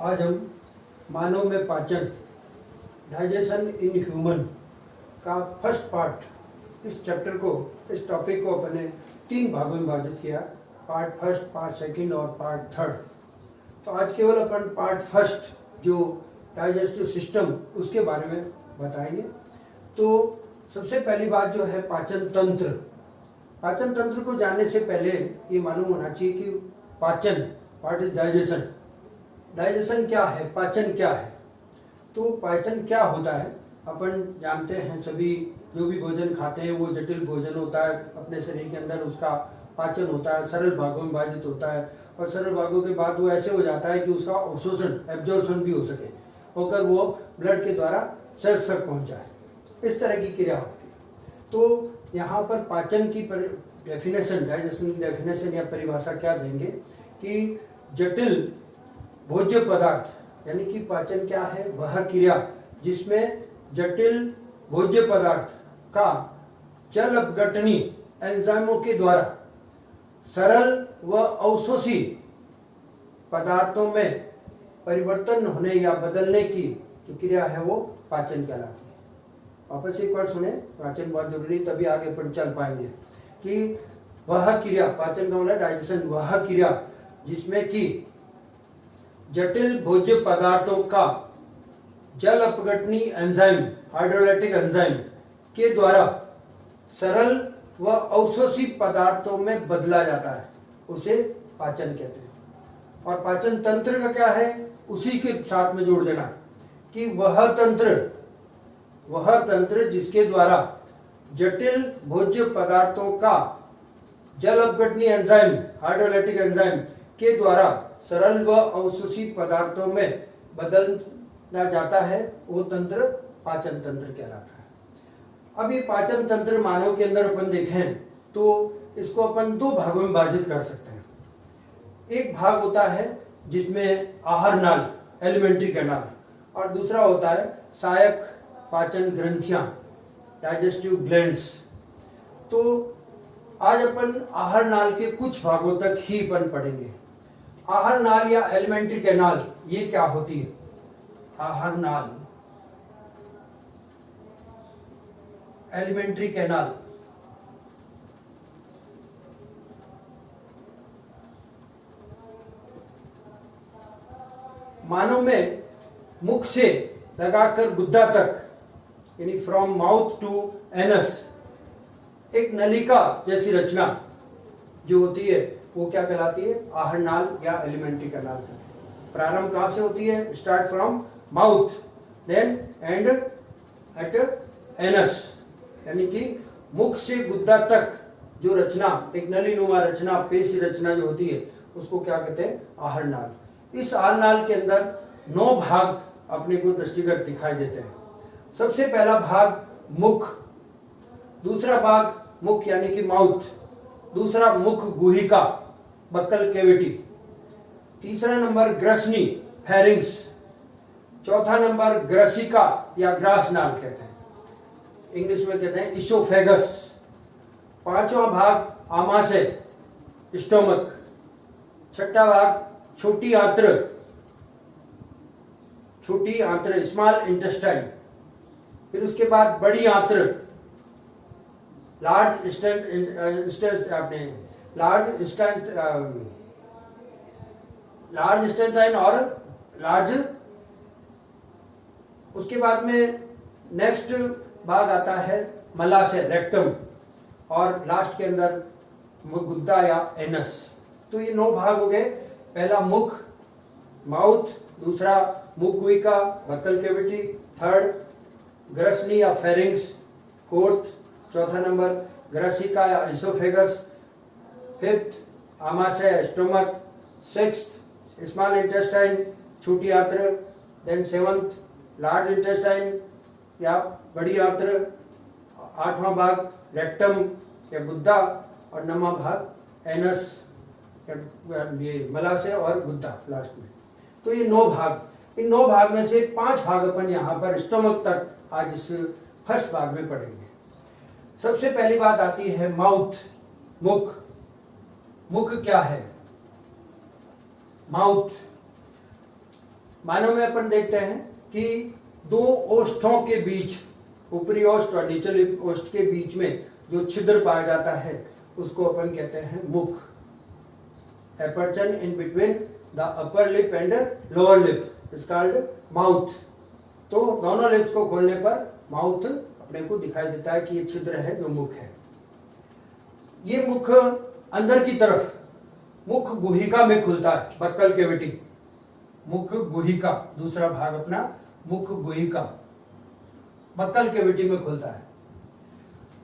आज हम मानव में पाचन डाइजेशन इन ह्यूमन का फर्स्ट पार्ट इस टॉपिक को अपने 3 भागों में विभाजित किया। पार्ट फर्स्ट, पार्ट सेकंड और पार्ट थर्ड। तो आज केवल अपन पार्ट फर्स्ट जो डाइजेस्टिव सिस्टम उसके बारे में बताएंगे। तो सबसे पहली बात जो है पाचन तंत्र। पाचन तंत्र को जानने से पहले ये मालूम होना चाहिए कि पाचन व्हाट इज डाइजेशन, डाइजेशन क्या है, पाचन क्या है। तो पाचन क्या होता है अपन जानते हैं, सभी जो भी भोजन खाते हैं वो जटिल भोजन होता है। अपने शरीर के अंदर उसका पाचन होता है, सरल भागों में विभाजित होता है और सरल भागों के बाद वो ऐसे हो जाता है कि उसका अवशोषण एब्जॉर्प्शन भी हो सके, होकर वो ब्लड के द्वारा सेल्स तक पहुँच जाए। इस तरह की क्रिया होती है। तो यहाँ पर पाचन की डेफिनेशन, डाइजेशन की डेफिनेशन या परिभाषा क्या देंगे कि जटिल भोज्य पदार्थ, यानी कि पाचन क्या है, वह क्रिया जिसमें जटिल भोज्य पदार्थ का जल अपघटनी एंजाइमों के द्वारा सरल व अवशोषी पदार्थों में परिवर्तन होने या बदलने की जो क्रिया है वो पाचन कहलाती है। वापस एक बार सुने, पाचन बहुत जरूरी, तभी आगे पर चल पाएंगे कि वह क्रिया, पाचन का मतलब डाइजेशन, वह क्रिया जिसमें कि जटिल भोज्य पदार्थों का जल अपघटनी एंजाइम, हाइड्रोलाइटिक एंजाइम के द्वारा सरल व अवशोषी पदार्थों में बदला जाता है, उसे पाचन कहते हैं। और पाचन तंत्र का क्या है, उसी के साथ में जोड़ देना कि वह तंत्र जिसके द्वारा जटिल भोज्य पदार्थों का जल अपघटनी एंजाइम, हाइड्रोलाइटिक एंजाइम के द्वारा सरल व अवशोषी पदार्थों में बदलना जाता है, वो तंत्र पाचन तंत्र कहलाता है। अब ये पाचन तंत्र मानव के अंदर अपन देखें तो इसको अपन 2 भागों में विभाजित कर सकते हैं। एक भाग होता है जिसमें आहार नाल, एलिमेंट्री कैनाल, और दूसरा होता है सहायक पाचन ग्रंथियां, डाइजेस्टिव ग्लैंड्स। तो आज अपन आहार नाल के कुछ भागों तक ही अपन पढ़ेंगे। आहार नाल या एलिमेंट्री कैनाल ये क्या होती है? आहार नाल, एलिमेंट्री कैनाल मानव में मुख से लगाकर गुद्दा तक, यानी फ्रॉम माउथ टू एनस, एक नलिका जैसी रचना जो होती है वो क्या कहलाती है? आहार नाल या एलिमेंट्री कैनाल कहते हैं। प्रारंभ कहाँ से होती है? Start from mouth, then end at anus, यानी कि मुख से गुद्दा तक जो रचना, एक नलीनुमा रचना, पेशी रचना जो होती है उसको क्या कहते हैं? आहार नाल। इस आहार नाल के अंदर 9 भाग अपने को दृष्टिगत दिखाई देते हैं। सबसे पहला भाग मुख, दूसरा भाग मुख यानी कि माउथ, दूसरा मुख गुहिका, बक्कल कैविटी, तीसरा नंबर ग्रसनी, फेरिंग्स, चौथा नंबर ग्रसिका या ग्रास नाल कहते हैं, इंग्लिश में कहते हैं इसोफेगस, पांचवा भाग आमाशय, स्टोमक, छठा भाग छोटी आंत्र, स्मॉल इंटेस्टाइन, फिर उसके बाद बड़ी आंत्र, लार्ज इंटेस्टाइन और लार्ज, उसके बाद में नेक्स्ट भाग आता है मलाशय, रेक्टम, और लास्ट के अंदर गुद्दा या एनस। तो ये 9 भाग हो गए। पहला मुख, माउथ, दूसरा मुख गुहिका, बक्कल कैविटी, थर्ड ग्रसनी या फेरिंग्स, फोर्थ, चौथा नंबर ग्रसिका या इसोफेगस, फिफ्थ आमाशय, स्टोमक, सिक्स्थ स्मॉल इंटेस्टाइन, छोटी आंत्र, देन सेवंथ लार्ज इंटेस्टाइन या बड़ी आंत्र, 8वां भाग रेक्टम या गुद्दा, और 9वां भाग एनस, ये मलाशय और गुद्दा लास्ट में। तो ये 9 भाग, इन 9 भाग में से 5 भाग अपन यहाँ पर स्टोमक तक आज इस फर्स्ट भाग में पढ़ेंगे। सबसे पहली बात आती है माउथ, मुख। मुख क्या है? माउथ मानव में अपन देखते हैं कि दो ओष्ठों के बीच, ऊपरी ओष्ठ और निचली ओष्ठ के बीच में जो छिद्र पाया जाता है उसको अपन कहते हैं मुख। Aperture in between the upper lip and lower lip is called mouth. तो दोनों लिप्स को खोलने पर माउथ अपने को दिखाई देता है कि ये छिद्र है जो मुख है। ये मुख अंदर की तरफ मुख गुहिका में खुलता है, बक्कल कैविटी, मुख गुहिका, दूसरा भाग अपना मुख गुहिका बक्कल कैविटी में खुलता है।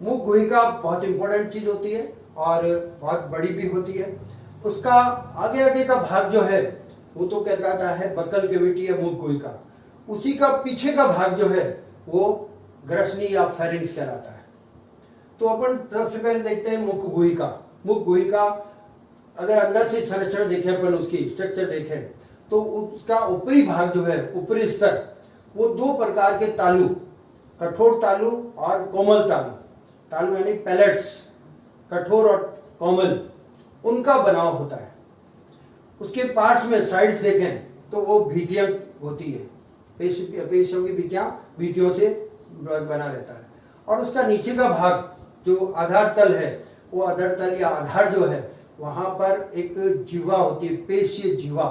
मुख गुहिका बहुत इंपॉर्टेंट चीज होती है और बहुत बड़ी भी होती है। उसका आगे आगे का भाग जो है वो तो कहलाता है बक्कल कैविटी या मुख गुहिका। उसी का पीछे का भाग जो है वो ग्रसनी या फेरिंक्स कहलाता है। तो अपन सबसे पहले देखते हैं मुख गुहिका। मुख गुहिका अगर अंदर से संरचना देखें, अपन उसकी स्ट्रक्चर देखें, तो उसका ऊपरी भाग जो है, ऊपरी स्तर, वो दो प्रकार के तालु, कठोर तालु और कोमल तालु, तालु यानी पैलेट्स, कठोर और कोमल, उनका बनाव होता है। उसके पास में साइड्स देखें तो वो भीतियां होती है, पेशियों की भीतियों से बना रहता है। और उसका नीचे का भाग जो आधार तल है, वो आधार तल या आधार जो है, वहां पर एक जीवा होती है, पेशीय जीवा,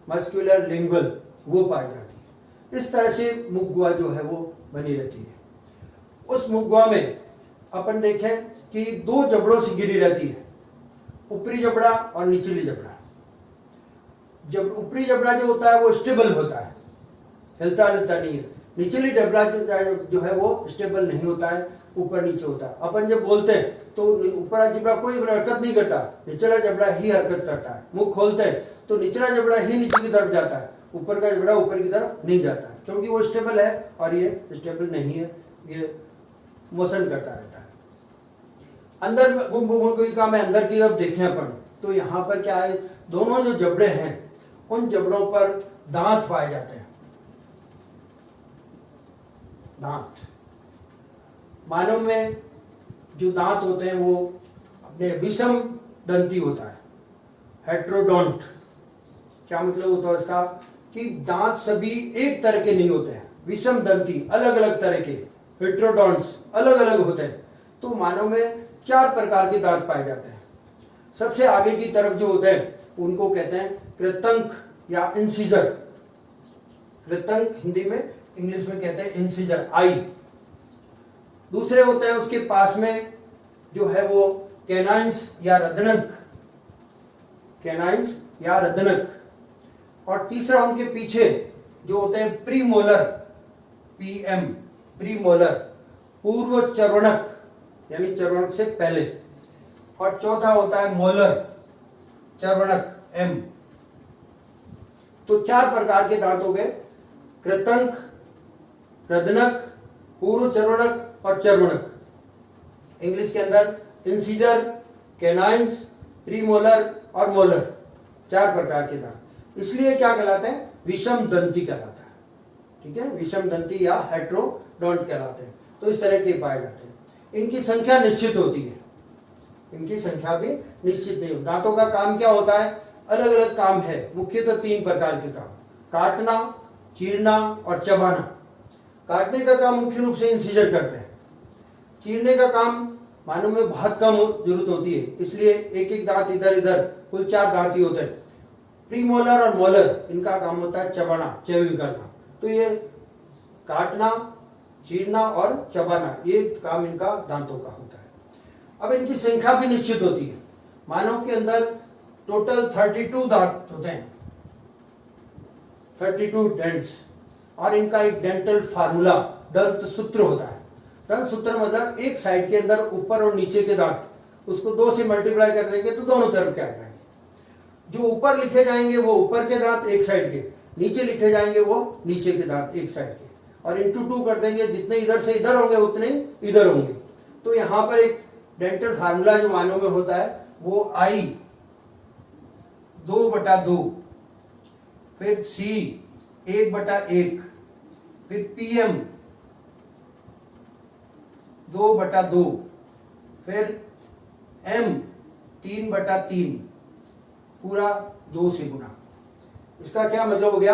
मस्कुलर लिंगुअल, वो पाई जाती है। इस तरह से मुख गुहा जो है वो बनी रहती है। उस मुख गुहा में अपन देखें कि दो जबड़ों से घिरी रहती है, ऊपरी जबड़ा और निचली जबड़ा। जब ऊपरी जबड़ा जो होता है वो स्टेबल होता है, हिलता नहीं है। निचली जबड़ा जो है वो स्टेबल नहीं होता है, ऊपर नीचे होता है। अपन जब बोलते हैं तो ऊपर जबड़ा कोई हरकत नहीं करता, निचला जबड़ा ही हरकत करता है। मुंह खोलते हैं तो निचला जबड़ा ही नीचे की तरफ जाता है, ऊपर का जबड़ा ऊपर की तरफ नहीं जाता है, क्योंकि वो स्टेबल है और ये स्टेबल नहीं है, ये मोशन करता रहता है। अंदर मुखगुहिका में अंदर की तरफ देखें अपन तो यहाँ पर क्या है, दोनों जो जबड़े हैं उन जबड़ों पर दांत पाए जाते हैं। दांत, मानव में जो दांत होते हैं वो अपने विषम दंती होता है, हेट्रोडोंट। क्या मतलब होता है इसका, कि दांत सभी एक तरह के नहीं होते हैं, विषम दंती अलग अलग तरह के, हेट्रोडोंट्स अलग अलग होते हैं। तो मानव में 4 प्रकार के दांत पाए जाते हैं। सबसे आगे की तरफ जो होते हैं उनको कहते हैं कृतंक या इंसिजर। कृतंक हिंदी में, इंग्लिश में कहते हैं इंसिजर, आई। दूसरे होते हैं उसके पास में जो है वो कैनाइंस या रदनक, कैनाइंस या रदनक। और तीसरा उनके पीछे जो होते हैं प्रीमोलर, पीएम, प्रीमोलर, पूर्व चर्वणक यानी चर्वणक से पहले। और चौथा होता है मोलर, चर्वणक, एम। तो 4 प्रकार के दांत हो गए, कृतंक, रदनक, पूर्व चर्वणक और चर्वणक। इंग्लिश के अंदर इंसिजर, कैनाइंस, प्रीमोलर और मोलर, 4 प्रकार के दांत। इसलिए क्या कहलाते हैं, विषम दंती कहलाता है। ठीक है, विषम दंती या हेट्रोडोंट कहलाते हैं। तो इस तरह के पाए जाते हैं। इनकी संख्या निश्चित होती है, इनकी संख्या भी निश्चित नहीं होती। दांतों का काम क्या होता है, अलग अलग काम है, मुख्यतः 3 प्रकार के काम, काटना, चीरना और चबाना। काटने का काम मुख्य रूप से इंसिजर करते हैं। चीरने का काम मानव में बहुत कम जरूरत होती है, इसलिए एक एक दांत इधर इधर, कुल 4 दांत ही होते हैं। प्रीमोलर और मोलर, इनका काम होता है चबाना, च्यूइंग करना। तो ये काटना, चीरना और चबाना, ये काम इनका दांतों का होता है। अब इनकी संख्या भी निश्चित होती है। मानव के अंदर टोटल 32 दांत होते हैं, 32 डेंट्स। और इनका एक डेंटल फार्मूला, दंत सूत्र होता है। दंत सूत्र मतलब एक साइड के अंदर ऊपर और नीचे के दांत, उसको 2 से मल्टीप्लाई कर देंगे तो दोनों तरफ के आ जाएंगे। जो ऊपर लिखे जाएंगे वो ऊपर के दांत एक साइड के, नीचे लिखे जाएंगे वो नीचे के दांत एक साइड के, और इंटू 2 कर देंगे, जितने इधर से इधर होंगे उतने ही इधर होंगे। तो यहाँ पर एक डेंटल फार्मूला जो मानव में होता है वो आई 2/2, फिर सी 1/1, फिर पीएम 2/2, फिर एम 3/3, पूरा 2 से गुना। इसका क्या मतलब हो गया,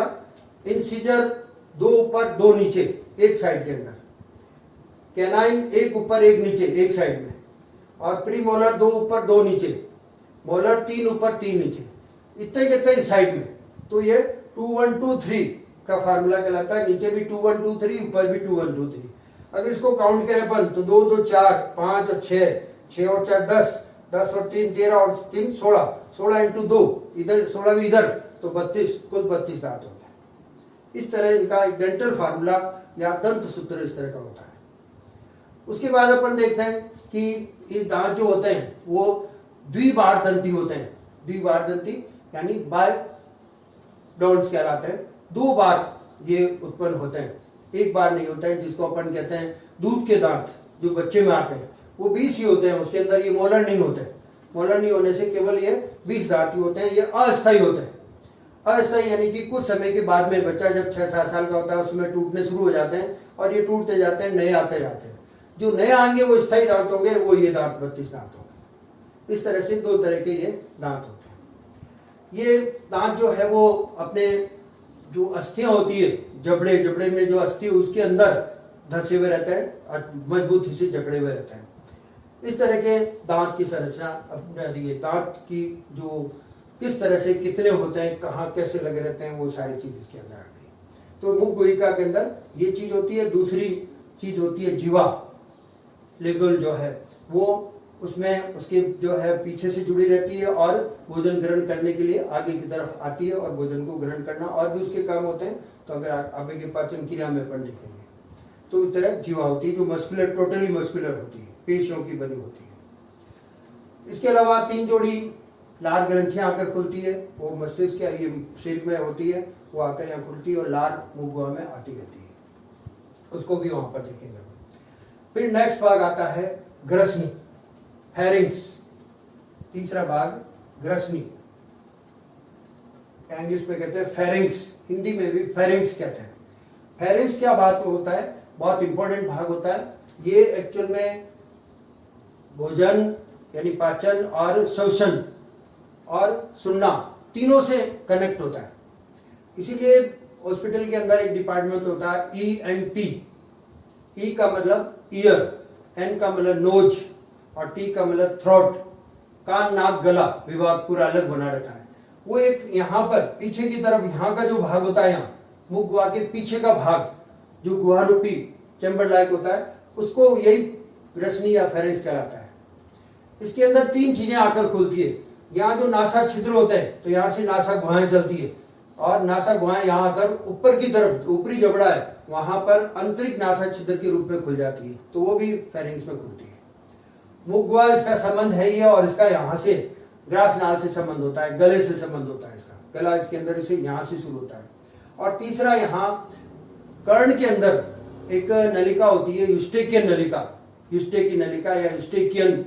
इंसिजर 2 ऊपर 2 नीचे एक साइड के अंदर, कैनाइन 1 ऊपर 1 नीचे एक साइड में, और प्रीमोलर 2 ऊपर 2 नीचे, मोलर 3 ऊपर 3 नीचे, इतने कितने इस साइड में। तो ये 2 1 2 3 का फार्मूला कहलाता है। नीचे भी 2 1 2 3, ऊपर भी 2 1 2 3। अगर इसको काउंट करें अपन तो 2 2 4 5 और 6, 6 और 4 10, 10 और 3 13 और 3 16, 16 इंटू 2, इधर 16 भी इधर, तो 32, कुल 32 दांत होते हैं। इस तरह इनका एक डेंटल फार्मूला या दंत सूत्र इस तरह का होता है। उसके बाद अपन देखते हैं कि ये दांत जो होते हैं वो द्विबार दंती होते हैं। द्विबार दंती यानी बायडोंट्स कहलाते हैं। 2 बार ये उत्पन्न होते हैं, एक बार नहीं होता है, जिसको अपन कहते हैं दूध के दांत जो बच्चे में आते हैं वो 20 ही होते हैं। उसके अंदर ये मोलर नहीं होते। मोलर नहीं होने से केवल ये 20 दांत ही होते हैं। ये अस्थायी होते हैं। अस्थायी यानी कि कुछ समय के बाद में बच्चा जब 6-7 साल का होता है उसमें टूटने शुरू हो जाते हैं और ये टूटते जाते हैं, नए आते जाते हैं। जो नए आएंगे वो स्थायी दांत होंगे, वो ये दांत 32 दांत होंगे। इस तरह से 2 तरह के ये दांत होते हैं। ये दांत जो है वो अपने जो अस्थियां होती है, जबड़े में जो अस्थि उसके अंदर धंसे हुए रहते हैं, मजबूती से जकड़े हुए रहते हैं। इस तरह के दांत की संरचना अपने दी है। दांत की जो किस तरह से कितने होते हैं, कहाँ कैसे लगे रहते हैं, वो सारी चीज इसके अंदर आ गई। तो मुख गुहिका के अंदर ये चीज होती है। दूसरी चीज होती है जीवा, लेगल जो है वो उसमें उसके जो है पीछे से जुड़ी रहती है और भोजन ग्रहण करने के लिए आगे की तरफ आती है और भोजन को ग्रहण करना और भी उसके काम होते हैं। तो अगर आगे के पाचन क्रिया में अपन देखेंगे तो इस तरह जीवा होती है जो मस्कुलर, टोटली मस्कुलर होती है, पेशियों की बनी होती है। इसके अलावा 3 जोड़ी लार ग्रंथियां आकर खुलती है, वो मस्तिष्क या ये सिर में होती है, वो आकर यहाँ खुलती है और लार मुख गुहा में आती रहती है। उसको भी वहां पर देखेंगे। फिर नेक्स्ट भाग आता है ग्रसनी, फेरिंग्स। तीसरा भाग ग्रसनी, इंग्लिश में कहते हैं फेरिंग्स, हिंदी में भी फेरिंग्स कहते हैं। फेरिंग्स क्या बात होता है, बहुत इंपॉर्टेंट भाग होता है। ये एक्चुअल में भोजन यानी पाचन और श्वसन और सुनना तीनों से कनेक्ट होता है। इसीलिए हॉस्पिटल के अंदर एक डिपार्टमेंट होता है ENT। ई का मतलब ईयर, एन का मतलब नोज और टी का मतलब थ्रोट। कान नाक गला विभाग पूरा अलग बना रहता है। वो एक यहाँ पर पीछे की तरफ यहाँ का जो भाग होता है, यहाँ मुख गुहा के पीछे का भाग जो गुहा रूपी चैम्बर लाइक होता है, उसको यही ग्रसनी या फेरिंग्स कहलाता है। इसके अंदर 3 चीजें आकर खुलती है। यहाँ जो नासा छिद्र होते हैं तो यहाँ से नासा गुहाएं चलती है और नासा गुहाएं यहाँ आकर ऊपर की तरफ ऊपरी जबड़ा है वहां पर आंतरिक नासा छिद्र के रूप में खुल जाती है, तो वो भी फेरिंग्स में खुलती है। मुख गुहा इसका संबंध है ही है और इसका यहाँ से ग्रास नाल से संबंध होता है, गले से संबंध होता है। इसका गला इसके अंदर इसे यहाँ से शुरू होता है। और तीसरा यहाँ कर्ण के अंदर एक नलिका होती है, यूस्टेकियन नलिका, यूस्टेकी नलिका या यूस्टेकियन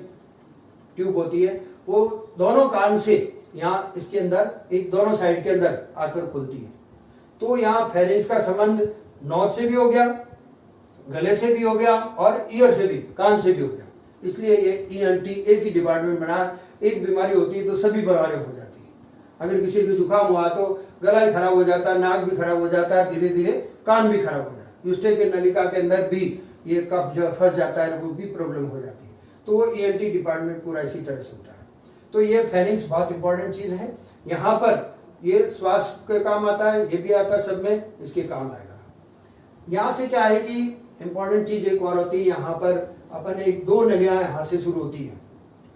ट्यूब होती है। वो दोनों कान से यहाँ इसके अंदर एक दोनों साइड के अंदर आकर खुलती है। तो यहाँ फेरिंग्स का संबंध नोज से भी हो गया, गले से भी हो गया और ईयर से भी, कान से भी हो गया। इसलिए ये ENT एक ही डिपार्टमेंट बना। एक बीमारी होती है तो सभी बीमारियां हो जाती है। अगर किसी को जुकाम हुआ तो गला ही खराब हो जाता है, नाक भी खराब हो जाता है, धीरे धीरे कान भी खराब हो जाता है। यूस्टेकियन नलिका के अंदर भी ये कफ जो फंस जाता है, वो भी प्रॉब्लम हो जाती है। तो वो ENT डिपार्टमेंट पूरा इसी तरह से होता है। तो ये फेरिंग्स बहुत इंपॉर्टेंट चीज है। यहाँ पर ये श्वास के काम आता है, ये भी आता है, सब में इसके काम आएगा। यहाँ से क्या है कि इंपॉर्टेंट चीज एक और होती है। यहाँ पर अपन एक 2 नलियां यहाँ से शुरू होती है।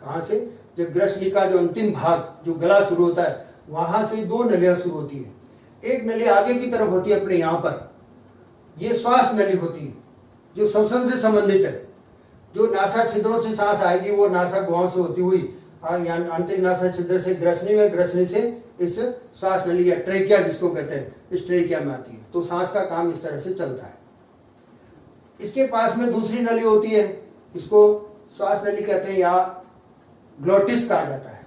कहाँ से? जो ग्रसनी का जो अंतिम भाग जो गला शुरू होता है वहां से 2 नलियां शुरू होती है। एक नली आगे की तरफ होती है अपने यहाँ पर, ये श्वास नली होती है जो श्वसन से संबंधित है। जो नासा छिद्रों से सांस आएगी वो नासा गुहाओं से होती हुई आंतरिक नासा छिद्र से ग्रसनी में, ग्रसनी से इस श्वास नली या ट्रेकिया जिसको कहते हैं, इस ट्रेकिया में आती है। तो सांस का काम इस तरह से चलता है। इसके पास में दूसरी नली होती है, इसको श्वास नली कहते हैं या ग्लोटिस कहा जाता है।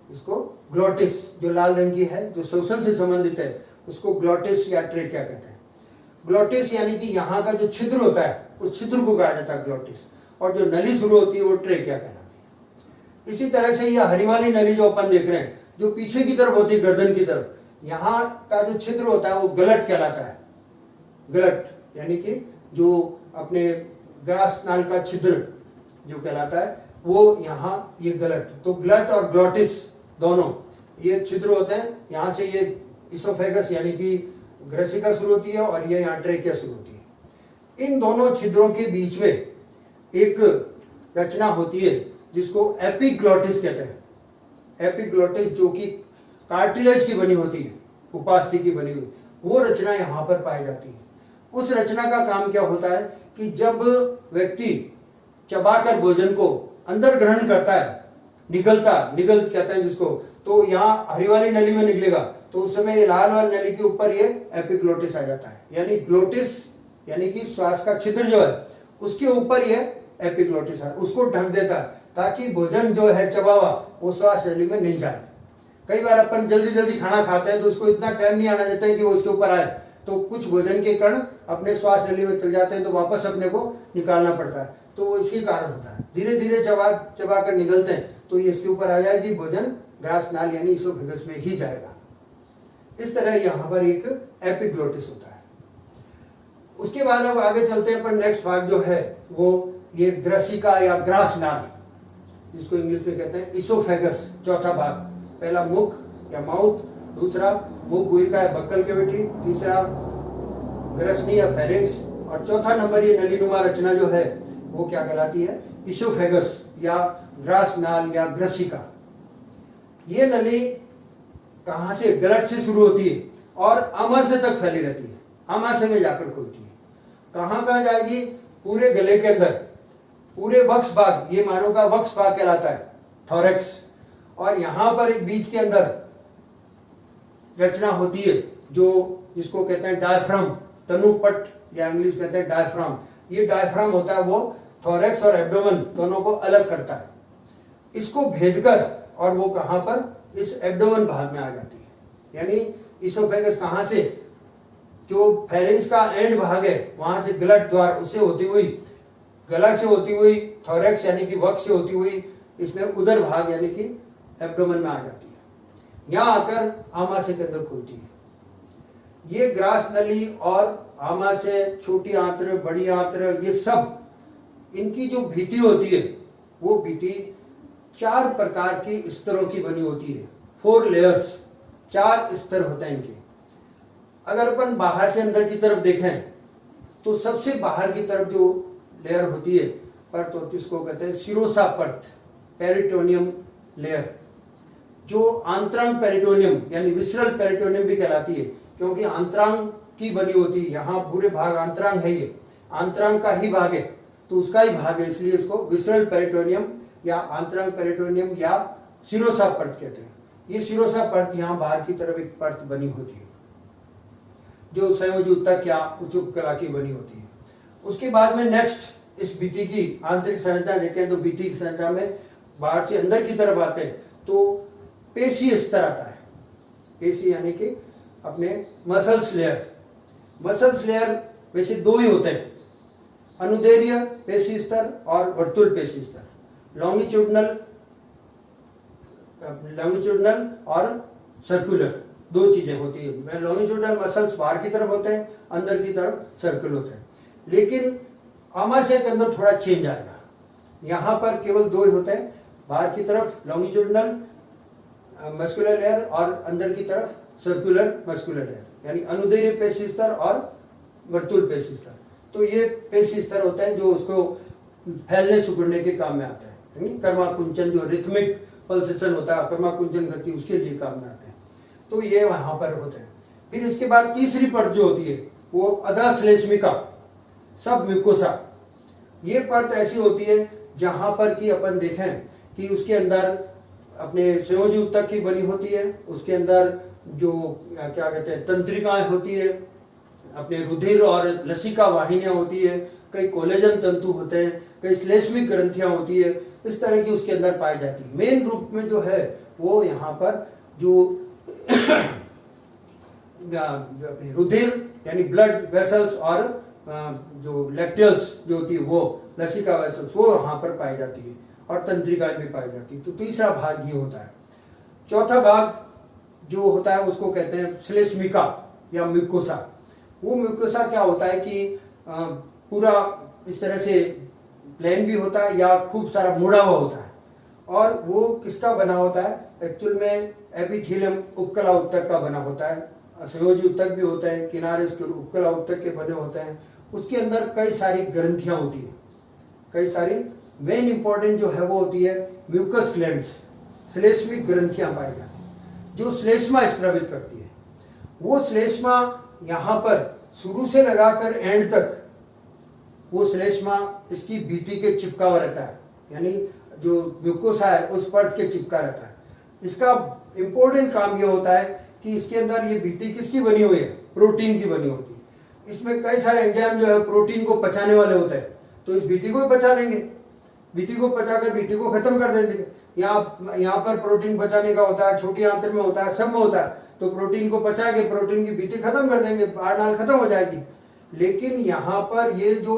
इसको ग्लोटिस जो लाल रंग की है, जो श्वसन से संबंधित है, उसको ग्लोटिस या ट्रेकिया कहते हैं। ग्लोटिस यानी कि यहाँ का जो छिद्र होता है उस छिद्र को कहा जाता है ग्लोटिस, और जो नली शुरू होती है वो ट्रेकिया कहलाती है। इसी तरह से यह हरी वाली नली जो अपन देख रहे हैं, जो पीछे की तरफ होती है गर्दन की तरफ, यहाँ का जो छिद्र होता है वो गलट कहलाता है। गलट यानी कि जो अपने ग्रास नाल का छिद्र जो कहलाता है वो यहाँ ये गलट। तो ग्लट और ग्लोटिस दोनों ये छिद्र होते हैं। यहाँ से ये इसोफेगस यानी कि ग्रसिका शुरू होती है और ये यहाँ ट्रेकिया शुरू होती है। इन दोनों छिद्रों के बीच में एक रचना होती है जिसको एपिग्लोटिस कहते हैं। एपिग्लोटिस जो कि कार्टिलेज की बनी होती है, उपास्थि की बनी हुई, वो रचना यहाँ पर पाई जाती है। उस रचना का काम क्या होता है कि जब व्यक्ति चबाकर भोजन को अंदर ग्रहण करता है, निगल कहते हैं जिसको, तो यहाँ हरी वाली नली में निकलेगा तो उस समय ये लाल वाली नली के ऊपर ये एपिग्लोटिस आ जाता है। यानी ग्लोटिस यानी कि श्वास का छिद्र जो है उसके ऊपर ये एपिग्लोटिस है, उसको ढक देता है ताकि भोजन जो है चबावा वो श्वास नली में नहीं जाए। कई बार अपन जल्दी जल्दी खाना खाते हैं तो उसको इतना टाइम नहीं आना देता है कि वो उसके ऊपर आए, तो कुछ भोजन के कण अपने श्वास नली में चल जाते हैं तो वापस अपने को निकालना पड़ता है। तो वो इसी कारण होता है, धीरे धीरे चबा कर निकलते हैं तो ये इसके ऊपर आ जाएगी, भोजन ग्रास नाल यानी इसोफेगस में ही जाएगा। इस तरह यहाँ पर एक एपिग्लोटिस होता है। उसके बाद अब आगे चलते हैं पर नेक्स्ट भाग जो है वो ये ग्रसिका या ग्रास नाल, जिसको इंग्लिश में कहते हैं इसोफेगस। चौथा भाग, पहला मुख या माउथ, दूसरा मुख गुहिका या बक्कल कैविटी, तीसरा ग्रसनी या फेरिंक्स, और चौथा नंबर ये नलीनुमा रचना जो है वो क्या कहलाती है, इसोफेगस या ग्रास नाल या ग्रसिका। ये नली कहां से, गलट से शुरू होती है और आमाशय तक फैली रहती है, आमाशय में जाकर खुलती है। कहां जाएगी, पूरे गले के अंदर, पूरे वक्ष भाग, ये मानव का वक्ष भाग कहलाता है, थोरेक्स, और यहां पर एक बीच के अंदर रचना होती है जो जिसको कहते हैं डायफ्राम, तनुपट या इंग्लिश कहते हैं डायफ्राम। ये डायफ्राम होता है वो थोरेक्स और एब्डोमेन दोनों को अलग करता है। इसको भेदकर और वो कहां पर, इस एब्डोमेन भाग में आ जाती है। यानी इसोफेगस कहां से, जो फेरिंक्स का एंड भाग है वहां से गलट द्वार, उससे होती हुई, गला से होती हुई थोरेक्स यानी कि वक्ष से होती हुई इसमें उदर भाग यानी कि एब्डोमेन में आ जाती है। यहां आकर आमाशय के अंदर खुलती है। ये ग्रास नली और आमाशय, छोटी आंत्र, बड़ी आंत्र, ये सब इनकी जो भित्ति होती है वो भित्ति 4 प्रकार के स्तरों की बनी होती है। 4 लेयर्स, 4 स्तर होते हैं इनके। अगर अपन बाहर से अंदर की तरफ देखें तो सबसे बाहर की तरफ जो लेयर होती है परत होती है उसको कहते हैं शिरोसा परत, पेरिटोनियम लेयर, जो आंतरांग पेरिटोनियम यानी विसरल पेरिटोनियम भी कहलाती है, क्योंकि आंतरांग की बनी होती है। यहाँ पूरे भाग आंतरांग है, ये आंतरांग का ही भाग है तो उसका ही भाग है, इसलिए इसको विसरल पेरिटोनियम या आंतरांग पेरिटोनियम या शिरोसा परत कहते हैं। ये शिरोसा परत यहाँ बाहर की तरफ एक परत बनी होती है जो संयोजी ऊतक या उच्चुपकला की बनी होती है। उसके बाद में नेक्स्ट इस भित्ति की आंतरिक संरचना देखें तो भित्ति की संरचना में बाहर से अंदर की तरफ आते हैं तो पेशी स्तर आता है। पेशी यानी कि अपने मसल्स लेयर। मसल्स लेयर वैसे 2 ही होते हैं, अनुदैर्घ्य पेशी स्तर और वर्तुल पेशी स्तर। लॉन्गिट्यूडनल और सर्कुलर 2 चीजें होती है। लॉन्गिट्यूडनल मसल्स बाहर की तरफ होते हैं, अंदर की तरफ सर्कुल होते हैं। लेकिन आमाशय के अंदर थोड़ा चेंज आएगा, यहाँ पर केवल 2 ही होते हैं, बाहर की तरफ लॉन्गिट्यूडनल मस्कुलर लेयर और अंदर की तरफ सर्कुलर मस्कुलर लेयर, यानी अनुदैर्घ्य पेशी स्तर और वर्तुल पेशी स्तर। तो ये पेशी स्तर होते हैं जो उसको फैलने सिकुड़ने के काम में आता है, यानी कर्माकुंचन जो रिथमिक पल्सेशन होता है, कर्माकुंचन गति, उसके लिए काम में आते हैं। तो ये वहां पर होते हैं। फिर इसके बाद तीसरी परत जो होती है वो अधाश्लेष्मिका, सब म्यूकोसा। ये परत ऐसी होती है जहां पर कि अपन देखें कि उसके अंदर अपने संयोजी ऊतक की बनी होती है, उसके अंदर जो क्या कहते हैं तंत्रिकाएं होती है, अपने रुधिर और लसिका वाहिनियां होती है, कई कोलेजन तंतु होते हैं, कई श्लेष्मिक ग्रंथियां होती है, इस तरह की उसके अंदर पाई जाती है। मेन रूप में जो है वो यहाँ पर जो रुधिर यानी ब्लड वेसल्स और जो लैक्टियल्स जो होती है वो लसिका वेसल्स वो वहां पर पाई जाती है और तंत्रिकाएं भी पाई जाती है। तो तीसरा भाग ये होता है। चौथा भाग जो होता है उसको कहते हैं श्लेष्मिका या म्यूकोसा। वो म्यूकोसा क्या होता है कि पूरा इस तरह से प्लेन भी होता है या खूब सारा मुड़ा हुआ होता है, और वो किसका बना होता है, एक्चुअल में एपिथेलियम उपकला उत्तक का बना होता है। संयोजी उत्तक भी होता है, किनारे उसके उपकला उत्तक के बने होते हैं। उसके अंदर कई सारी ग्रंथियां होती है, कई सारी। मेन इंपॉर्टेंट जो है वो होती है म्यूकस ग्लैंड्स, श्लेष्मिक ग्रंथियां पाई जाती हैं जो श्लेष्मा स्रावित करती है। वो श्लेष्मा यहाँ पर शुरू से लगाकर एंड तक वो श्लेष्मा इसकी बीटी के चिपका हुआ रहता है, यानी जो म्यूकोसा है उस परत के चिपका रहता है। इसका इंपॉर्टेंट काम ये होता है कि इसके अंदर ये बीटी किसकी बनी हुई है, प्रोटीन की बनी होती है। इसमें कई सारे एंजाइम जो है प्रोटीन को पचाने वाले होते हैं, तो इस बीटी को भी पचा देंगे, बीटी को पचाकर बीटी को खत्म कर देंगे। यहाँ पर प्रोटीन पचाने का होता है, छोटी आंत्र में होता है, सब में होता है, तो प्रोटीन को पचा के प्रोटीन की बीटी खत्म कर देंगे, आरनाल खत्म हो जाएगी। लेकिन यहाँ पर ये जो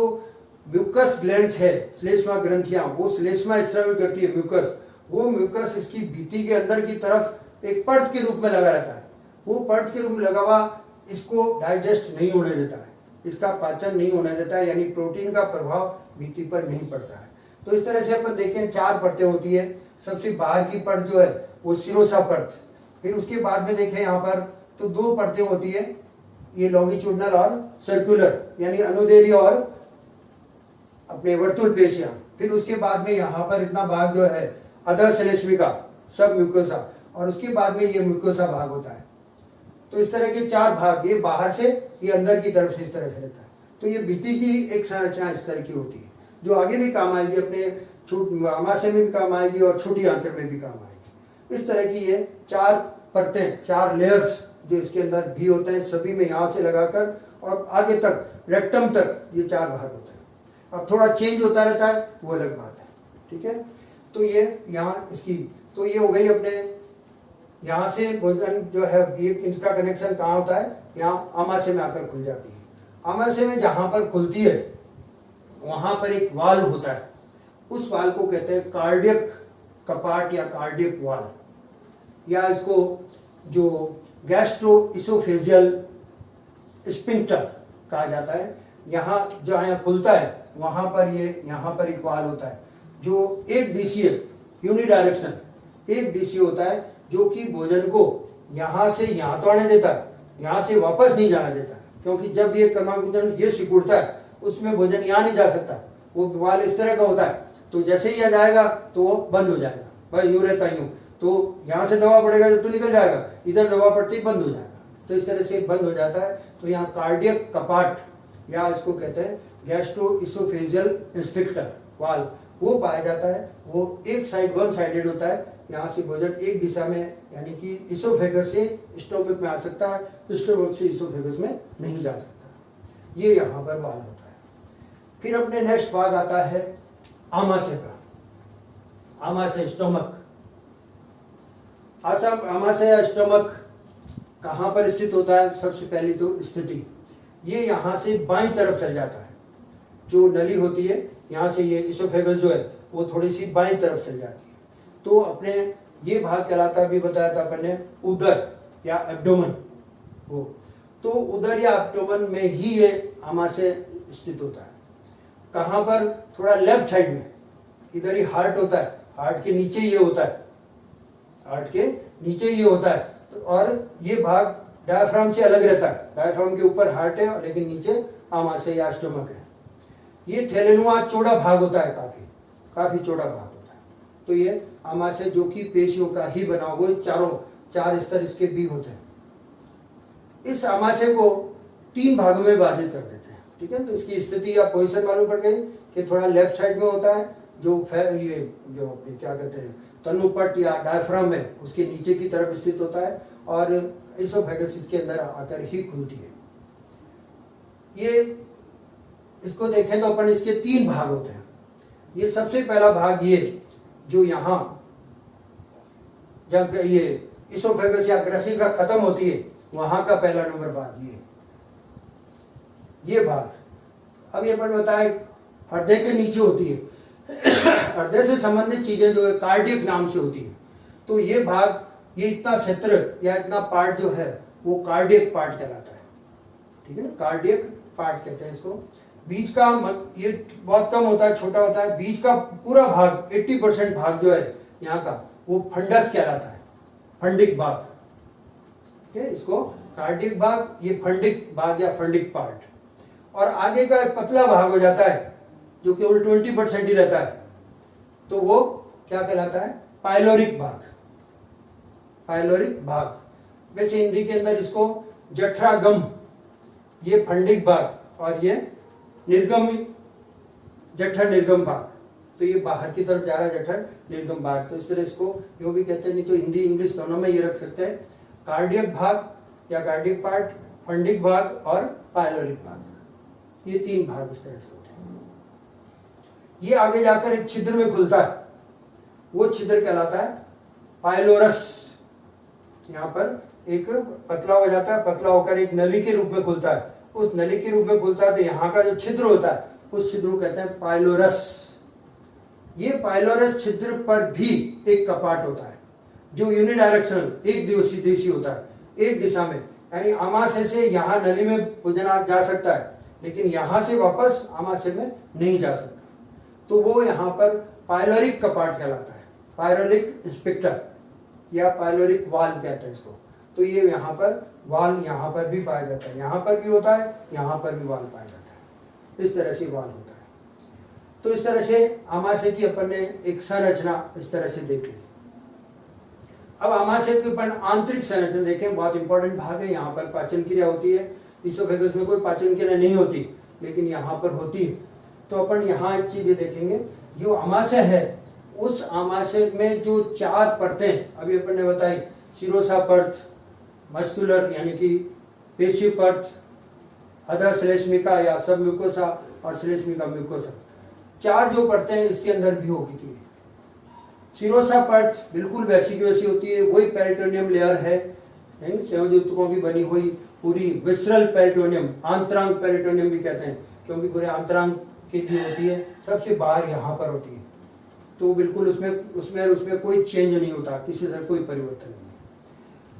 म्यूकस ग्लैंड्स है, श्लेष्मा ग्रंथियां, वो श्लेष्मा स्रावित करती है म्यूकस। वो म्यूकस इसकी बीटी के अंदर की तरफ एक परत के रूप में लगा रहता है। वो परत के रूप में लगा हुआ इसको डाइजेस्ट नहीं होने देता है, इसका पाचन नहीं होने देता है, यानी प्रोटीन का प्रभाव बीटी पर नहीं पड़ता है। तो इस तरह से अपन देखें 4 परतें होती है। सबसे बाहर की परत जो है वो सिरोसा परत, फिर उसके बाद में देखें यहाँ पर तो 2 परतें होती है, ये लॉन्गिट्यूडनल और सर्कुलर, यानी अनुदैर्ध्य और अपने वर्तुल पेशियां। फिर उसके बाद में यहाँ पर इतना भाग जो है अधः श्लेष्मिका, सब म्यूकोसा, और उसके बाद में ये म्यूकोसा भाग होता है। तो इस तरह के 4 भाग, ये बाहर से, ये अंदर की तरफ से इस तरह से रहता है। तो ये बीटी की एक संरचना इस तरह की होती है, जो आगे भी काम आएगी, अपने आमाशय में भी काम आएगी और छोटी आंत्र में भी काम आएगी। इस तरह की ये 4 परतें, 4 लेयर्स जो इसके अंदर भी होते हैं, सभी में यहाँ से लगाकर और आगे तक रेक्टम तक ये 4 भाग होते हैं। अब थोड़ा चेंज होता रहता है, वो अलग बात है, ठीक है। तो ये यहाँ इसकी, तो ये हो गई अपने यहाँ से भोजन जो है, ये इसका कनेक्शन कहाँ होता है, यहाँ आमाशय में आकर खुल जाती है। आमाशय में जहाँ पर खुलती है वहाँ पर एक वाल्व होता है, उस वाल्व को कहते हैं कार्डियक कपाट या कार्डियक वाल्व, या इसको जो गैस्ट्रोइसोफेजियल स्फिंक्टर कहा जाता है। यहाँ जहाँ खुलता है वहाँ पर ये यहाँ पर एक वाल्व होता है जो एक दिशीय, यूनिडायरेक्शनल, एक दिशीय होता है, जो कि भोजन को यहाँ से यहाँ तो आने देता है, यहाँ से वापस नहीं जाना देता है, क्योंकि जब ये कर्माकुंजन ये सिकुड़ता है उसमें भोजन यहाँ नहीं जा सकता, वो वाल्व इस तरह का होता है। तो जैसे ही आ जाएगा तो वो बंद हो जाएगा, भाई यूं रहता यूं, तो यहाँ से दवा पड़ेगा जब तो निकल जाएगा, इधर दवा पड़ती ही बंद हो जाएगा, तो इस तरह से बंद हो जाता है। तो यहाँ कार्डियक कपाट या इसको कहते हैं गैस्ट्रोइसोफेजियल स्फिंक्टर वाल्व, वो पाया जाता है। वो एक साइड, वन साइडेड होता है, यहाँ से भोजन एक दिशा में, यानी कि इसोफेगस से स्टोमक में आ सकता है, स्टोमक से इसोफेगस में नहीं जा सकता। ये यहाँ पर वाल्व होता है। फिर अपने नेक्स्ट भाग आता है आमाशय का, आमाशय स्टोमक। आमाशय या स्टोमक कहाँ पर स्थित होता है, सबसे पहली तो स्थिति, ये यहाँ से बाईं तरफ चल जाता है, जो नली होती है यहाँ से, ये इसोफेगस जो है वो थोड़ी सी बाईं तरफ चल जाती है। तो अपने ये भाग कहलाता है, अभी बताया था अपने, उदर या एब्डोमेन। वो तो उदर या एब्डोमेन में ही ये आमाशय स्थित होता है। कहाँ पर, थोड़ा लेफ्ट साइड में, इधर ही हार्ट होता है, हार्ट के नीचे ये होता है, हार्ट के नीचे ये होता है। और ये भाग डायफ्राम से अलग रहता है, डायफ्राम के ऊपर हार्ट है लेकिन नीचे आमाशय या स्टोमक है। ये थैलेनुआ चौड़ा भाग होता है, काफी चौड़ा भाग होता है। तो ये आमाशय जो कि पेशियों का ही बना हुआ, चारों 4 स्तर इसके भी होते हैं। इस आमाशय को 3 भागों में विभाजित कर देते हैं, ठीक है। तो इसकी स्थिति या पोजीशन मालूम पड़ गई कि थोड़ा लेफ्ट साइड में होता है, जो ये जो क्या कहते हैं तनुपट या डायफ्राम है उसके नीचे की तरफ स्थित होता है, और इसोफेगस इसके अंदर आकर ही खुलती है। ये इसको देखें तो अपन, इसके 3 भाग होते हैं। ये सबसे पहला भाग, ये जो यहाँ जब ये इसोफेगस या ग्रसिका खत्म होती है वहां का पहला नंबर भाग ये भाग। अब ये अपन बताए हृदय के नीचे होती है, हृदय से संबंधित चीजें जो है कार्डियक नाम से होती है। तो ये भाग ये इतना क्षेत्र या इतना पार्ट जो है वो कार्डियक पार्ट कहलाता है, ठीक है ना, कार्डियक पार्ट कहते हैं इसको। बीच का ये बहुत कम होता है, छोटा होता है। बीच का पूरा भाग 80% भाग जो है यहाँ का वो फंडस कहलाता है, फंडिक भाग, ठीक है, इसको कार्डियक भाग, ये फंडिक भाग या फंडिक पार्ट। और आगे का एक पतला भाग हो जाता है जो केवल 20% ही रहता है, तो वो क्या कहलाता है, पाइलोरिक भाग, पाइलोरिक भाग। वैसे हिंदी के अंदर इसको जठरागम, ये फंडिक भाग और ये निर्गम, जठर निर्गम भाग, तो ये बाहर की तरफ जा रहा है जठर निर्गम भाग। तो इस तरह इसको जो भी कहते हैं, नहीं तो हिंदी इंग्लिश दोनों में ये रख सकते हैं, कार्डियक भाग या कार्डियक पार्ट, फंडिक भाग और पाइलोरिक भाग, ये 3 भाग इस तरह से होते हैं। ये आगे जाकर एक छिद्र में खुलता है, वो छिद्र कहलाता है पाइलोरस। यहाँ पर एक पतला हो जाता है, पतला होकर एक नली के रूप में खुलता है, उस नली के रूप में खुलता है, तो यहाँ का जो छिद्र होता है उस छिद्र को कहते हैं पाइलोरस। ये पाइलोरस छिद्र पर भी एक कपाट होता है जो यूनिडायरेक्शनल, एक दिशी होता है, एक दिशा में, यानी आमाशय से यहाँ नली में पूजना जा सकता है, लेकिन यहाँ से वापस आमाशय में नहीं जा सकता, तो वो यहाँ पर पाइलोरिक कपाट कहलाता है, पाइलोरिक स्पिक्टर या पाइलोरिक वाल्व कहते हैं इसको। तो ये यहाँ पर वाल्व यहाँ पर भी पाया जाता है, यहाँ पर भी होता है, यहाँ पर भी वाल्व पाया जाता है, इस तरह से वाल्व होता है। तो इस तरह से आमाशय की अपन ने एक संरचना इस तरह से देख ली। अब आमाशय के अपन आंतरिक संरचना देखें, बहुत इंपॉर्टेंट भाग है। यहाँ पर पाचन क्रिया होती है, इसोफेगस में कोई पाचन क्रिया नहीं होती, लेकिन यहाँ पर होती है। तो अपन यहाँ एक चीज देखेंगे, जो आमाशय है उस आमाशय में जो 4 परतें अभी अपन ने बताई, शिरोसा परत, मस्कुलर यानी कि पेशी परत, अधर श्लेष्मिका या सब म्यूकोसा और श्लेष्मिका म्यूकोसा, 4 जो परतें हैं इसके अंदर भी होती है। शिरोसा परत बिल्कुल वैसी की वैसी होती है, वही पेरिटोनियम लेयर है, संयोजक की बनी हुई पूरी विसरल पेरिटोनियम, आंतरांग पेरिटोनियम भी कहते हैं, क्योंकि पूरे आंतरांग की जो होती है सबसे बाहर यहाँ पर होती है, तो बिल्कुल उसमें कोई चेंज नहीं होता, किसी तरह कोई परिवर्तन नहीं है।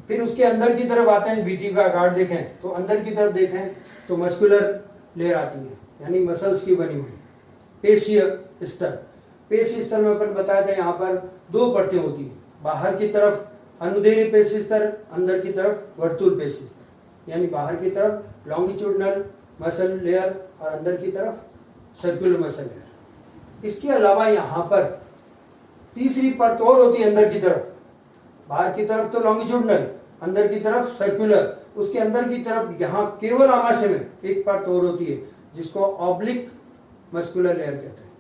फिर उसके अंदर की तरफ आते हैं, बीटी का गार्ड देखें तो अंदर की तरफ देखें तो मस्कुलर लेयर आती है, यानी मसल्स की बनी हुई। पेशीय स्तर, पेशी स्तर में अपन बताया था यहाँ पर 2 परतें होती है, बाहर की तरफ अनुदैर्घ्य पेशी स्तर, अंदर की तरफ वर्तुल पेशी स्तर, यानी बाहर की तरफ लॉन्गिट्यूडनल मसल लेयर और अंदर की तरफ सर्कुलर मसल लेयर। इसके अलावा यहाँ पर तीसरी परत और होती है अंदर की तरफ, बाहर की तरफ तो लॉन्गिट्यूडनल, अंदर की तरफ सर्कुलर, उसके अंदर की तरफ यहाँ केवल आमाशय में एक परत और होती है जिसको ऑब्लिक मस्कुलर लेयर कहते हैं,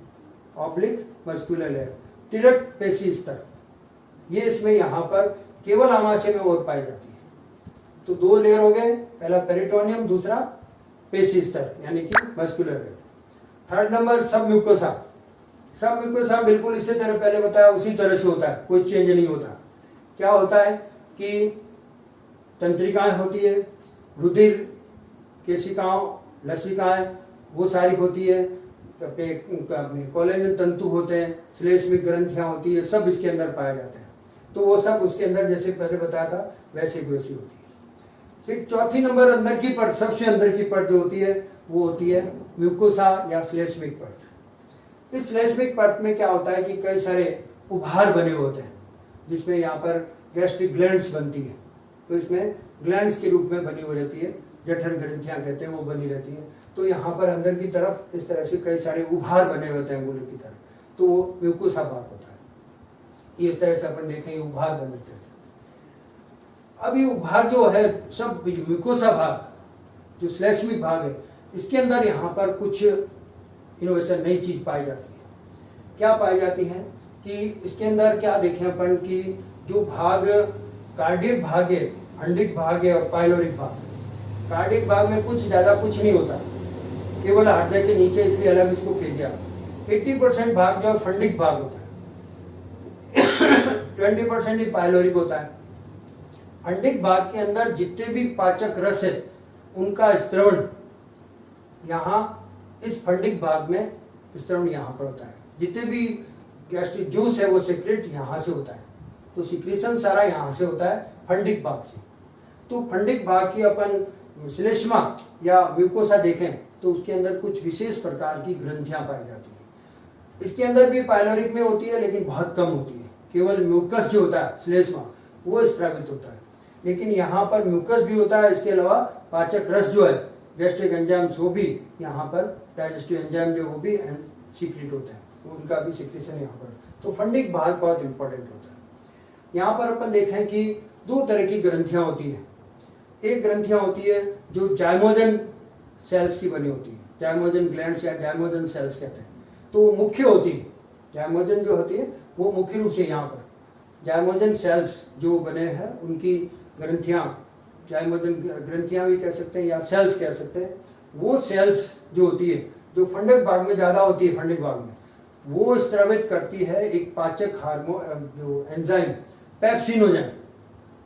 ऑब्लिक मस्कुलर लेयर, तिरक पेशी स्तर, ये इसमें यहाँ पर केवल आमाशय में और पाई जाती है। तो 2 लेयर हो गए, पहला पेरिटोनियम, दूसरा पेशी स्तर यानी कि मस्कुलर लेयर। थर्ड नंबर सब म्यूकोसा, सब म्यूकोसा बिल्कुल इससे तरह पहले बताया उसी तरह से होता है, कोई चेंज नहीं होता। क्या होता है कि तंत्रिकाएं होती है, रुधिर केशिकाओं, लसिकाएं वो सारी होती है, अपने कोलेजन तंतु होते हैं, श्लेष्मिक ग्रंथियां होती है, सब इसके अंदर पाए जाते हैं। तो वो सब उसके अंदर जैसे पहले बताया था वैसे वैसी होती है। फिर चौथी नंबर अंदर की परत, सबसे अंदर की परत जो होती है वो होती है म्यूकोसा या श्लेष्मिक परत। इस श्लेष्मिक परत में क्या होता है कि कई सारे उभार बने होते हैं, जिसमें यहाँ पर गैस्ट्रिक ग्लैंड्स बनती है, तो इसमें ग्लैंड्स के रूप में बनी हुई रहती है, जठर ग्रंथियां कहते हैं वो बनी रहती है। तो यहाँ पर अंदर की तरफ इस तरह से कई सारे उभार बने होते हैं गोले की तरह, तो वो म्यूकोसा भाग होता है। ये इस तरह से अपन देखें ये उभार बन रहते हैं। अब ये उभार जो है सब म्यूकोसा भाग, जो श्लेष्मिक भाग है, इसके अंदर यहाँ पर कुछ इनोवेशन नई चीज पाई जाती है। क्या पाई जाती है कि इसके अंदर क्या देखें अपन कि जो भाग कार्डियक भाग है, फंडिक भाग है और पाइलोरिक भाग। कार्डियक भाग में कुछ ज्यादा कुछ नहीं होता, केवल हृदय के नीचे, इसलिए अलग इसको कह दिया। 80% भाग जो फंडिक भाग होता है 20% ही पाइलोरिक होता है। फंडिक भाग के अंदर जितने भी पाचक रस है उनका स्त्रवण यहाँ इस फंडिक भाग में स्त्रवण यहाँ पर होता है। जितने भी गैस्ट्रिक जूस है वो सेक्रेट यहाँ से होता है, तो सिक्रीशन सारा यहाँ से होता है, फंडिक भाग से। तो फंडिक भाग की अपन श्लेष्मा या म्यूकोसा देखें तो उसके अंदर कुछ विशेष प्रकार की ग्रंथियां पाई जाती हैं। इसके अंदर भी पाइलोरिक में होती है लेकिन बहुत कम होती है, केवल म्यूकस जो होता है श्लेष्मा वो स्रावित होता है। लेकिन यहाँ पर म्यूकस भी होता है, इसके अलावा पाचक रस जो है, गैस्ट्रिक एंजाइम्स, वो भी यहाँ पर डाइजेस्टिव एंजाइम जो वो भी सीक्रेट होते हैं, उनका भी सिक्रेशन यहाँ पर। तो फंडिक भाग बहुत इंपॉर्टेंट होता है। यहाँ पर अपन देखें कि दो तरह की ग्रंथियाँ होती है। एक ग्रंथियाँ होती है जो जाइमोजन सेल्स की बनी होती है, जाइमोजन ग्लैंड्स या जाइमोजन सेल्स कहते हैं। तो वो मुख्य होती है, जाइमोजन जो होती है वो मुख्य रूप से यहाँ पर जाइमोजन सेल्स जो बने हैं उनकी ग्रंथियाँ, जाइमोजन ग्रंथियाँ भी कह सकते हैं या सेल्स कह सकते हैं। वो सेल्स जो होती है जो फंडिक भाग में ज़्यादा होती है, फंडिक भाग में वो स्रावित करती है एक पाचक हार्मोन जो एंजाइम पेप्सिनोजन,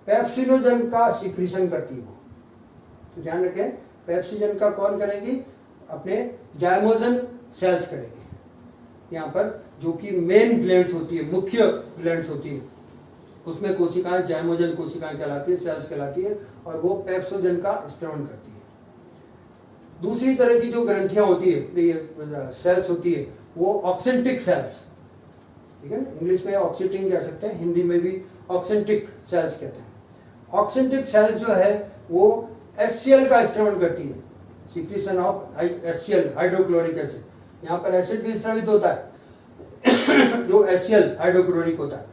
पेप्सिनोजन का सिक्रीशन करती है वो। तो ध्यान रखें, पेप्सिनोजन का कौन करेगी? अपने जाइमोजन सेल्स करेगी। यहाँ पर जो कि मेन ग्लैंड्स होती है, मुख्य ग्लैंड्स होती है, उसमें कोशिकाएं जाइमोजन कोशिकाएं कहलाती है, सेल्स कहलाती है, और वो पेप्सोजन का स्त्रवण करती है। दूसरी तरह की जो ग्रंथियां होती है, सेल्स होती है, वो ऑक्सेंटिक सेल्स, ठीक है ना, इंग्लिश में ऑक्सीटिन कह सकते हैं, हिंदी में भी ऑक्सेंटिक सेल्स कहते हैं। ऑक्सेंटिक सेल्स जो है वो HCl का स्त्रवण करती है, secretion of HCl, hydrochloric acid. यहाँ पर एसिड भी स्रावित होता है जो HCl हाइड्रोक्लोरिक होता है।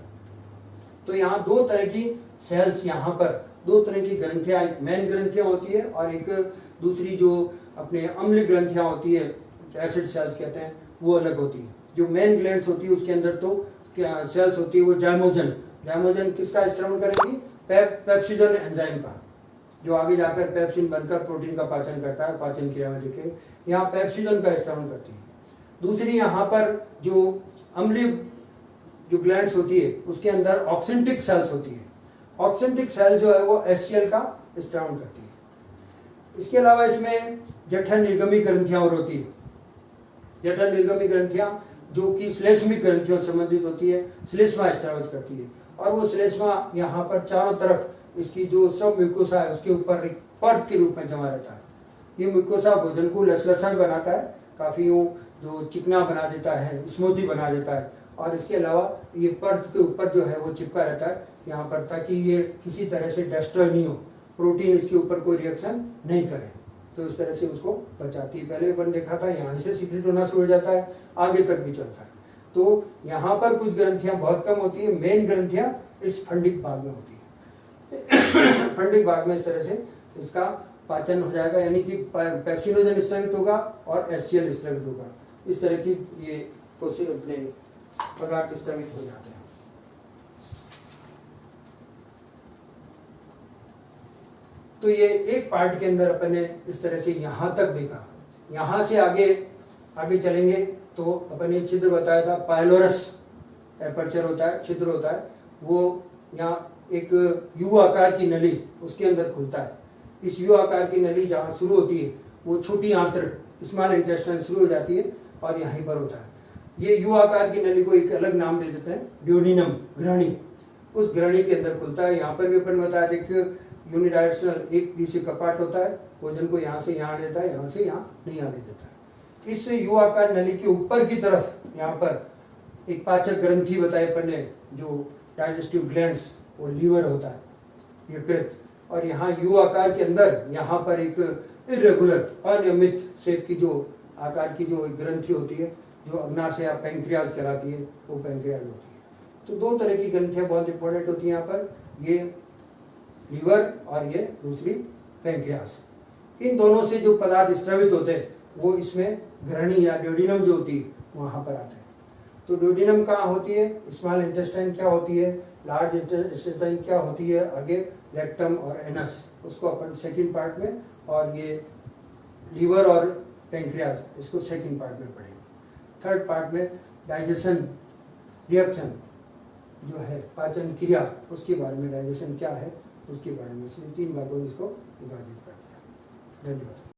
तो यहाँ दो तरह की सेल्स, यहाँ पर दो तरह की ग्रंथियाँ, एक मेन ग्रंथियाँ होती है और एक दूसरी जो अपने अम्ल ग्रंथियाँ होती है, एसिड सेल्स कहते हैं, वो अलग होती है। जो मेन ग्लैंड्स होती है उसके अंदर तो सेल्स होती है वो जाइमोजन, जाइमोजन किसका स्त्रवण करेगी? पेप्सिजन एंजाइम का, जो आगे जाकर पेप्सिन बनकर प्रोटीन का पाचन करता है, पाचन क्रिया में देखे यहाँ पेप्सिजन का स्त्रवण करती है। दूसरी यहाँ पर जो अम्लीय जो ग्लैंड्स होती है उसके अंदर ऑक्सेंटिक सेल्स होती है, ऑक्सेंटिक सेल जो है वो HCl का स्त्रवण करती है। इसके अलावा इसमें जठर निर्गमी ग्रंथियां और होती है, जठर निर्गमी ग्रंथियां जो कि श्लेष्मिक ग्रंथियों से संबंधित होती है, श्लेष्मा स्रावित करती है। और वो श्लेष्मा यहाँ पर चारों तरफ इसकी जो सब म्यूकोसा है उसके ऊपर एक परत के रूप में जमा रहता है। ये म्यूकोसा भोजन को लसलसा बनाता है, काफी जो चिकना बना देता है, स्मूथी बना देता है, और इसके अलावा ये परत के ऊपर जो है वो चिपका रहता है यहाँ पर, ताकि ये किसी तरह से डिस्ट्रॉय नहीं हो, प्रोटीन इसके ऊपर कोई रिएक्शन नहीं करे, तो इस तरह से उसको बचाती है। पहले अपन देखा था यहाँ से सीक्रेट होना शुरू हो जाता है, आगे तक भी चलता है। तो यहाँ पर कुछ ग्रंथियां बहुत कम होती है, मेन ग्रंथियां इस फंडिक भाग में होती है। फंडिक भाग में इस तरह से इसका पाचन हो जाएगा, यानी कि पेप्सिनोजन स्रावित होगा और HCl स्रावित होगा। इस तरह की ये कोशिश अपने पदार्थ स्रावित हो जाते हैं। तो ये एक पार्ट के अंदर अपन ने इस तरह से यहाँ तक देखा। यहाँ से आगे चलेंगे तो अपन ने छिद्र बताया था, पाइलोरस एपर्चर होता है, छिद्र होता है, वो यहाँ एक यू आकार की नली उसके अंदर खुलता है। इस यू आकार की नली जहाँ शुरू होती है वो छोटी आंत्र स्मॉल इंटेस्टाइन शुरू हो जाती है और यहीं पर होता है। ये यू आकार की नली को एक अलग नाम दे देते हैं, ड्यूडिनम, ग्रहणी। उस ग्रहणी के अंदर खुलता है। यहाँ पर भी अपन बताया था कि यूनिडायरेक्शनल एक दिशा कपाट होता है, भोजन को यहाँ से यहाँ देता है, यहाँ से यहाँ नहीं आने देता है। इस यू आकार नली के ऊपर की तरफ यहाँ पर एक पाचक ग्रंथि बताए अपन ने, जो डाइजेस्टिव ग्लैंड्स, वो लीवर होता है यकृत, और यहाँ यू आकार के अंदर यहाँ पर एक इरेगुलर अनियमित शेप की जो आकार की जो ग्रंथि होती है, जो अग्नाशय या पैंक्रियाज कहलाती है, वो पैंक्रियाज होती है। तो दो तरह की ग्रंथियाँ बहुत इंपॉर्टेंट होती हैं यहाँ पर, ये लीवर और ये दूसरी पैंक्रियाज। इन दोनों से जो पदार्थ स्रावित होते हैं वो इसमें ग्रहणी या ड्यूडिनम जो होती है वहाँ पर आते हैं। तो ड्यूडिनम कहाँ होती है, स्मॉल इंटेस्टाइन क्या होती है, लार्ज इंटेस्टाइन क्या होती है, आगे रेक्टम और एनस, उसको अपन सेकंड पार्ट में, और ये लीवर और पैंक्रियाज इसको सेकंड पार्ट में पढ़ेंगे। थर्ड पार्ट में डाइजेशन रिएक्शन जो है, पाचन क्रिया, उसके बारे में, डाइजेशन क्या है उसके बारे में, तीन भागों में इसको विभाजित कर दिया। धन्यवाद।